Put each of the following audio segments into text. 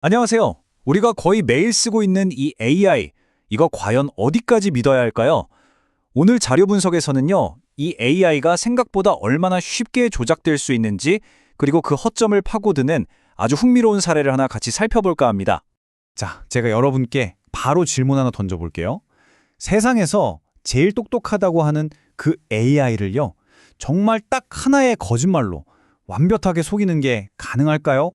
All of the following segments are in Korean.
안녕하세요. 우리가 거의 매일 쓰고 있는 이 AI, 이거 과연 어디까지 믿어야 할까요? 오늘 자료 분석에서는요, 이 AI가 생각보다 얼마나 쉽게 조작될 수 있는지, 그리고 그 허점을 파고드는 아주 흥미로운 사례를 하나 같이 살펴볼까 합니다. 자, 제가 여러분께 바로 질문 하나 던져볼게요. 세상에서 제일 똑똑하다고 하는 그 AI를요, 정말 딱 하나의 거짓말로 완벽하게 속이는 게 가능할까요?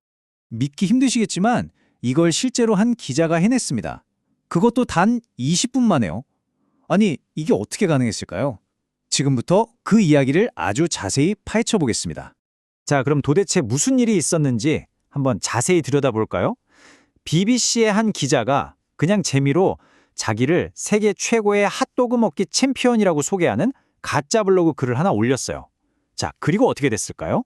믿기 힘드시겠지만 이걸 실제로 한 기자가 해냈습니다. 그것도 단 20분 만에요. 아니, 이게 어떻게 가능했을까요? 지금부터 그 이야기를 아주 자세히 파헤쳐 보겠습니다. 자, 그럼 도대체 무슨 일이 있었는지 한번 자세히 들여다볼까요? BBC의 한 기자가 그냥 재미로 자기를 세계 최고의 핫도그 먹기 챔피언이라고 소개하는 가짜 블로그 글을 하나 올렸어요. 자, 그리고 어떻게 됐을까요?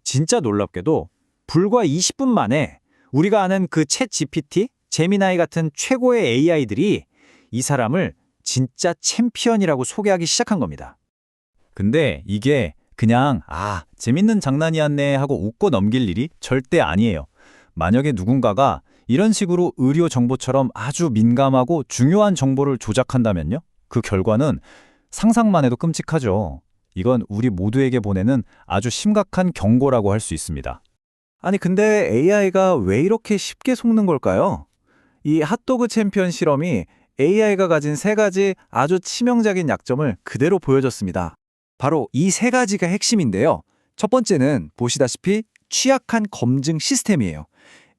진짜 놀랍게도 불과 20분 만에 우리가 아는 그 챗 GPT, 제미나이 같은 최고의 AI들이 이 사람을 진짜 챔피언이라고 소개하기 시작한 겁니다. 근데 이게 그냥 재밌는 장난이었네 하고 웃고 넘길 일이 절대 아니에요. 만약에 누군가가 이런 식으로 의료 정보처럼 아주 민감하고 중요한 정보를 조작한다면요? 그 결과는 상상만 해도 끔찍하죠. 이건 우리 모두에게 보내는 아주 심각한 경고라고 할 수 있습니다. 아니 근데 AI가 왜 이렇게 쉽게 속는 걸까요? 이 핫도그 챔피언 실험이 AI가 가진 세 가지 아주 치명적인 약점을 그대로 보여줬습니다. 바로 이 세 가지가 핵심인데요. 첫 번째는 보시다시피 취약한 검증 시스템이에요.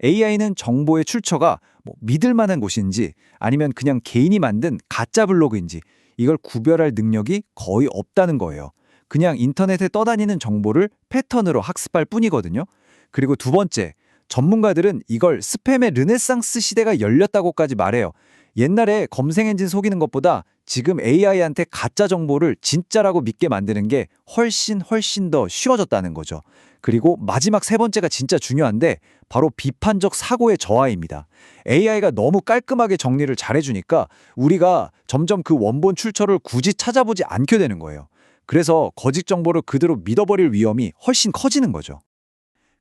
AI는 정보의 출처가 믿을 만한 곳인지 아니면 그냥 개인이 만든 가짜 블로그인지 이걸 구별할 능력이 거의 없다는 거예요. 그냥 인터넷에 떠다니는 정보를 패턴으로 학습할 뿐이거든요. 그리고 두 번째, 전문가들은 이걸 스팸의 르네상스 시대가 열렸다고까지 말해요. 옛날에 검색 엔진 속이는 것보다 지금 AI한테 가짜 정보를 진짜라고 믿게 만드는 게 훨씬 더 쉬워졌다는 거죠. 그리고 마지막 세 번째가 진짜 중요한데 바로 비판적 사고의 저하입니다. AI가 너무 깔끔하게 정리를 잘해주니까 우리가 점점 그 원본 출처를 굳이 찾아보지 않게 되는 거예요. 그래서 거짓 정보를 그대로 믿어버릴 위험이 훨씬 커지는 거죠.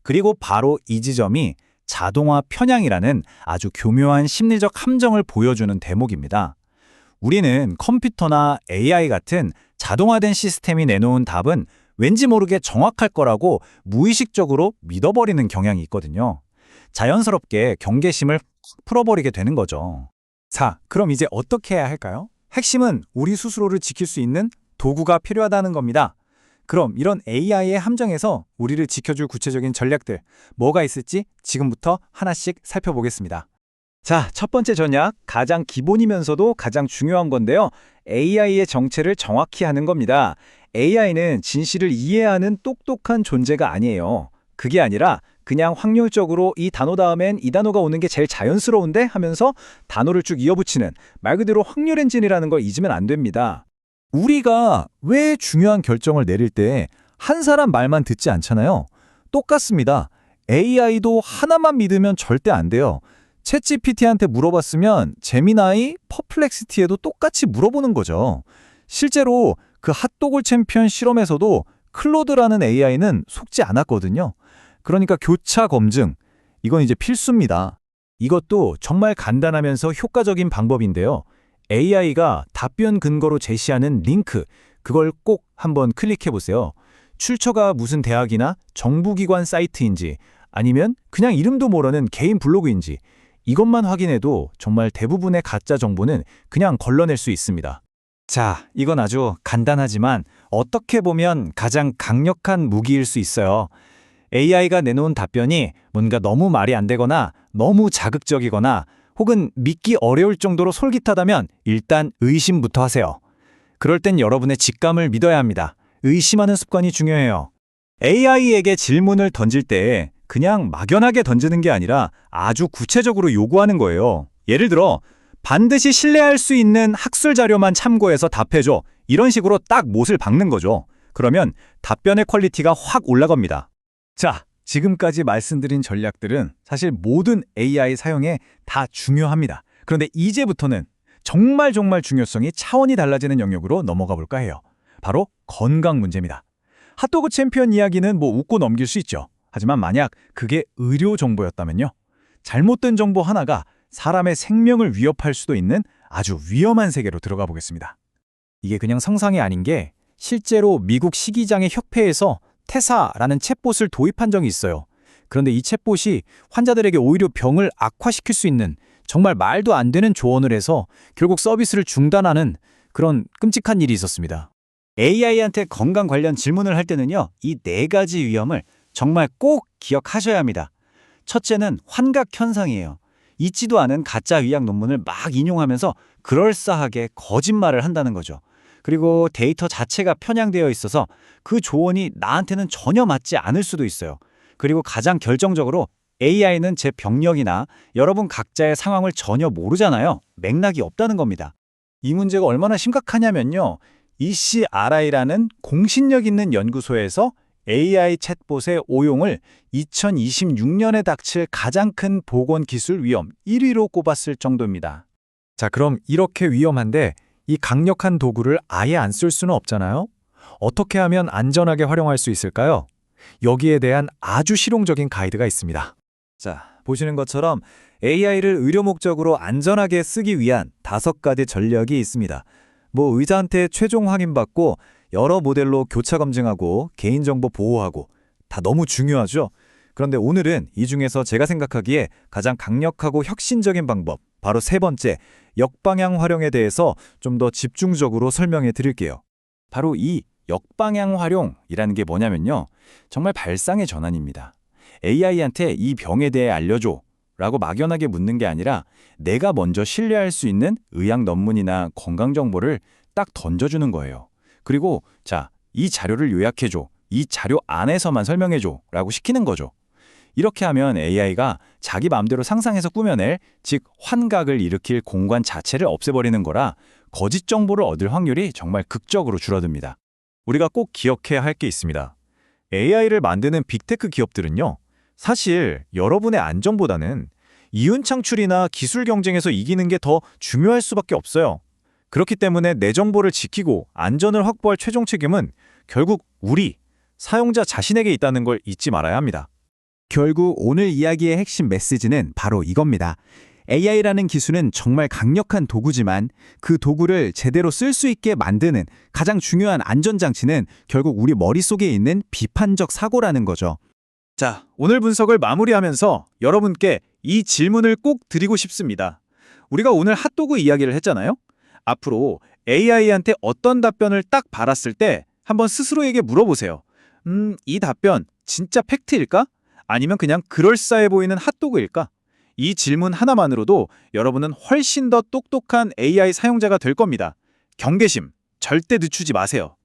그리고 바로 이 지점이 자동화 편향이라는 아주 교묘한 심리적 함정을 보여주는 대목입니다. 우리는 컴퓨터나 AI 같은 자동화된 시스템이 내놓은 답은 왠지 모르게 정확할 거라고 무의식적으로 믿어버리는 경향이 있거든요. 자연스럽게 경계심을 풀어버리게 되는 거죠. 자, 그럼 이제 어떻게 해야 할까요? 핵심은 우리 스스로를 지킬 수 있는 도구가 필요하다는 겁니다. 그럼 이런 AI의 함정에서 우리를 지켜줄 구체적인 전략들, 뭐가 있을지 지금부터 하나씩 살펴보겠습니다. 자, 첫 번째 전략, 가장 기본이면서도 가장 중요한 건데요. AI의 정체를 정확히 하는 겁니다. AI는 진실을 이해하는 똑똑한 존재가 아니에요. 그게 아니라 그냥 확률적으로 이 단어 다음엔 이 단어가 오는 게 제일 자연스러운데 하면서 단어를 쭉 이어붙이는 말 그대로 확률 엔진이라는 걸 잊으면 안 됩니다. 우리가 왜 중요한 결정을 내릴 때 한 사람 말만 듣지 않잖아요. 똑같습니다. AI도 하나만 믿으면 절대 안 돼요. 챗GPT한테 물어봤으면 제미나이, 퍼플렉시티에도 똑같이 물어보는 거죠. 실제로 그 핫도그 챔피언 실험에서도 클로드라는 AI는 속지 않았거든요. 그러니까 교차 검증, 이건 이제 필수입니다. 이것도 정말 간단하면서 효과적인 방법인데요. AI가 답변 근거로 제시하는 링크, 그걸 꼭 한번 클릭해 보세요. 출처가 무슨 대학이나 정부기관 사이트인지 아니면 그냥 이름도 모르는 개인 블로그인지 이것만 확인해도 정말 대부분의 가짜 정보는 그냥 걸러낼 수 있습니다. 자, 이건 아주 간단하지만 어떻게 보면 가장 강력한 무기일 수 있어요. AI가 내놓은 답변이 뭔가 너무 말이 안 되거나 너무 자극적이거나 혹은 믿기 어려울 정도로 솔깃하다면 일단 의심부터 하세요. 그럴 땐 여러분의 직감을 믿어야 합니다. 의심하는 습관이 중요해요. AI에게 질문을 던질 때 그냥 막연하게 던지는 게 아니라 아주 구체적으로 요구하는 거예요. 예를 들어 반드시 신뢰할 수 있는 학술 자료만 참고해서 답해줘. 이런 식으로 딱 못을 박는 거죠. 그러면 답변의 퀄리티가 확 올라갑니다. 자, 지금까지 말씀드린 전략들은 사실 모든 AI 사용에 다 중요합니다. 그런데 이제부터는 정말 중요성이 차원이 달라지는 영역으로 넘어가 볼까 해요. 바로 건강 문제입니다. 핫도그 챔피언 이야기는 웃고 넘길 수 있죠. 하지만 만약 그게 의료 정보였다면요. 잘못된 정보 하나가 사람의 생명을 위협할 수도 있는 아주 위험한 세계로 들어가 보겠습니다. 이게 그냥 상상이 아닌 게 실제로 미국 식이장애 협회에서 테사라는 챗봇을 도입한 적이 있어요. 그런데 이 챗봇이 환자들에게 오히려 병을 악화시킬 수 있는 정말 말도 안 되는 조언을 해서 결국 서비스를 중단하는 그런 끔찍한 일이 있었습니다. AI한테 건강 관련 질문을 할 때는요, 이 4가지 위험을 정말 꼭 기억하셔야 합니다. 첫째는 환각 현상이에요. 있지도 않은 가짜 의학 논문을 막 인용하면서 그럴싸하게 거짓말을 한다는 거죠. 그리고 데이터 자체가 편향되어 있어서 그 조언이 나한테는 전혀 맞지 않을 수도 있어요. 그리고 가장 결정적으로 AI는 제 병력이나 여러분 각자의 상황을 전혀 모르잖아요. 맥락이 없다는 겁니다. 이 문제가 얼마나 심각하냐면요. ECRI라는 공신력 있는 연구소에서 AI 챗봇의 오용을 2026년에 닥칠 가장 큰 보건기술 위험 1위로 꼽았을 정도입니다. 자, 그럼 이렇게 위험한데 이 강력한 도구를 아예 안 쓸 수는 없잖아요? 어떻게 하면 안전하게 활용할 수 있을까요? 여기에 대한 아주 실용적인 가이드가 있습니다. 자, 보시는 것처럼 AI를 의료 목적으로 안전하게 쓰기 위한 5가지 전략이 있습니다. 의사한테 최종 확인받고 여러 모델로 교차 검증하고 개인정보 보호하고 다 너무 중요하죠? 그런데 오늘은 이 중에서 제가 생각하기에 가장 강력하고 혁신적인 방법, 바로 3번째, 역방향 활용에 대해서 좀 더 집중적으로 설명해 드릴게요. 바로 이 역방향 활용이라는 게 뭐냐면요. 정말 발상의 전환입니다. AI한테 이 병에 대해 알려줘 라고 막연하게 묻는 게 아니라 내가 먼저 신뢰할 수 있는 의학 논문이나 건강 정보를 딱 던져주는 거예요. 그리고 자, 이 자료를 요약해줘. 이 자료 안에서만 설명해줘 라고 시키는 거죠. 이렇게 하면 AI가 자기 마음대로 상상해서 꾸며낼, 즉 환각을 일으킬 공간 자체를 없애버리는 거라 거짓 정보를 얻을 확률이 정말 극적으로 줄어듭니다. 우리가 꼭 기억해야 할 게 있습니다. AI를 만드는 빅테크 기업들은요. 사실 여러분의 안전보다는 이윤 창출이나 기술 경쟁에서 이기는 게 더 중요할 수밖에 없어요. 그렇기 때문에 내 정보를 지키고 안전을 확보할 최종 책임은 결국 우리, 사용자 자신에게 있다는 걸 잊지 말아야 합니다. 결국 오늘 이야기의 핵심 메시지는 바로 이겁니다. AI라는 기술은 정말 강력한 도구지만 그 도구를 제대로 쓸 수 있게 만드는 가장 중요한 안전장치는 결국 우리 머릿속에 있는 비판적 사고라는 거죠. 자, 오늘 분석을 마무리하면서 여러분께 이 질문을 꼭 드리고 싶습니다. 우리가 오늘 핫도그 이야기를 했잖아요? 앞으로 AI한테 어떤 답변을 딱 받았을 때 한번 스스로에게 물어보세요. 이 답변 진짜 팩트일까? 아니면 그냥 그럴싸해 보이는 핫도그일까? 이 질문 하나만으로도 여러분은 훨씬 더 똑똑한 AI 사용자가 될 겁니다. 경계심 절대 늦추지 마세요.